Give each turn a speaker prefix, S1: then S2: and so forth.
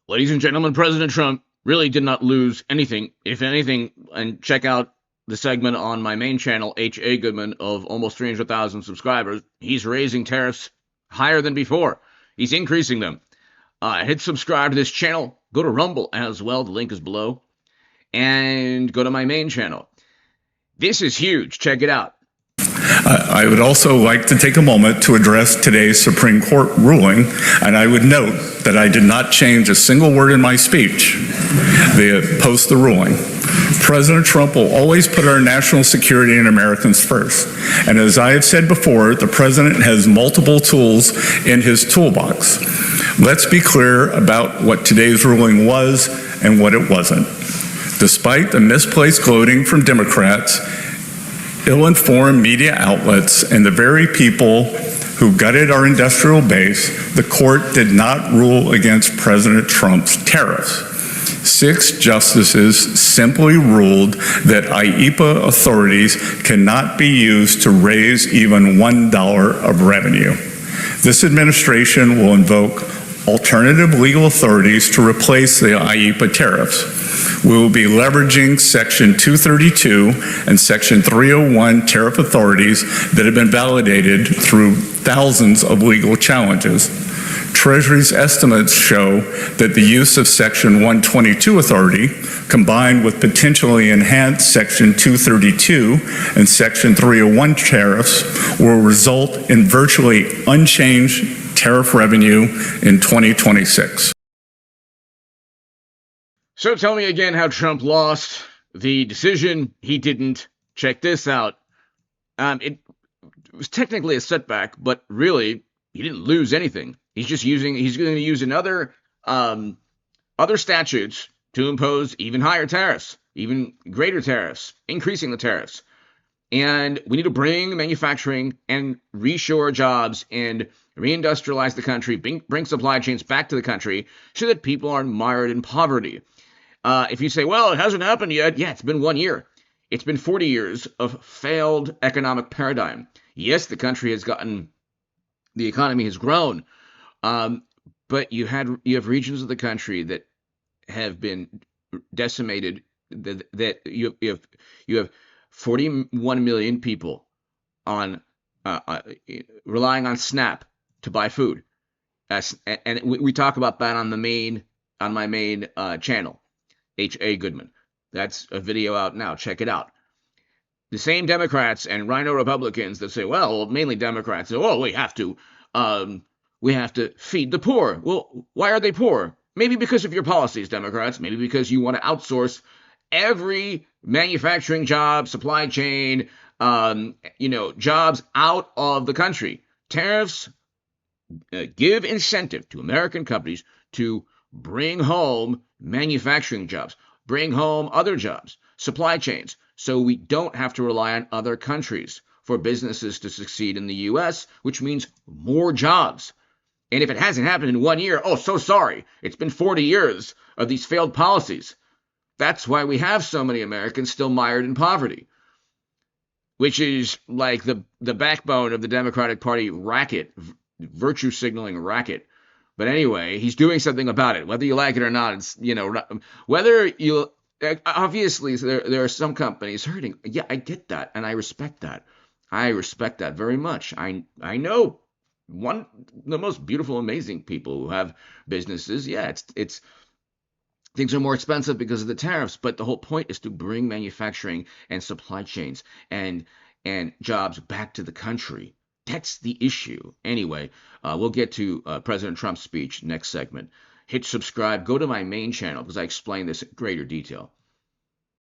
S1: Ladies and gentlemen, President Trump really did not lose anything. If anything, and check out the segment on my main channel, H.A. Goodman, of almost 300,000 subscribers. He's raising tariffs higher than before. He's increasing them. Hit subscribe to this channel. Go to Rumble as well. The link is below. And go to my main channel. This is huge. Check it out.
S2: I would also like to take a moment to address today's Supreme Court ruling, and I would note that I did not change a single word in my speech post the ruling. President Trump will always put our national security and Americans first. And as I have said before, the president has multiple tools in his toolbox. Let's be clear about what today's ruling was and what it wasn't. Despite the misplaced gloating from Democrats, ill-informed media outlets, and the very people who gutted our industrial base, the court did not rule against President Trump's tariffs. 6 justices simply ruled that IEEPA authorities cannot be used to raise even $1 of revenue. This administration will invoke alternative legal authorities to replace the IEEPA tariffs. We will be leveraging Section 232 and Section 301 tariff authorities that have been validated through thousands of legal challenges. Treasury's estimates show that the use of Section 122 authority, combined with potentially enhanced Section 232 and Section 301 tariffs, will result in virtually unchanged tariff revenue in 2026.
S1: So tell me again how Trump lost the decision. He didn't. Check this out. It was technically a setback, but really, he didn't lose anything. He's going to use other statutes to impose even higher tariffs, even greater tariffs, increasing the tariffs. And we need to bring manufacturing and reshore jobs and reindustrialize the country, bring supply chains back to the country so that people aren't mired in poverty. If you say, well, it hasn't happened yet. Yeah, it's been 1 year. It's been 40 years of failed economic paradigm. Yes, the economy has grown, but you have regions of the country that have been decimated. That you have 41 million people on relying on SNAP to buy food, and we talk about that on my main channel. H.A. Goodman. That's a video out now. Check it out. The same Democrats and rhino Republicans that say, well, mainly Democrats, say, oh, we have to feed the poor. Well, why are they poor? Maybe because of your policies, Democrats. Maybe because you want to outsource every manufacturing job, supply chain, jobs out of the country. Tariffs give incentive to American companies to bring home manufacturing jobs, bring home other jobs, supply chains, so we don't have to rely on other countries for businesses to succeed in the U.S., which means more jobs. And if it hasn't happened in 1 year, oh, so sorry. It's been 40 years of these failed policies. That's why we have so many Americans still mired in poverty, which is like the backbone of the Democratic Party racket, virtue signaling racket. But anyway, he's doing something about it, whether you like it or not. It's, whether you, obviously there are some companies hurting. Yeah, I get that. And I respect that. I respect that very much. I know the most beautiful, amazing people who have businesses. Yeah, it's things are more expensive because of the tariffs. But the whole point is to bring manufacturing and supply chains and jobs back to the country. That's the issue. Anyway, we'll get to President Trump's speech next segment. Hit subscribe. Go to my main channel because I explain this in greater detail.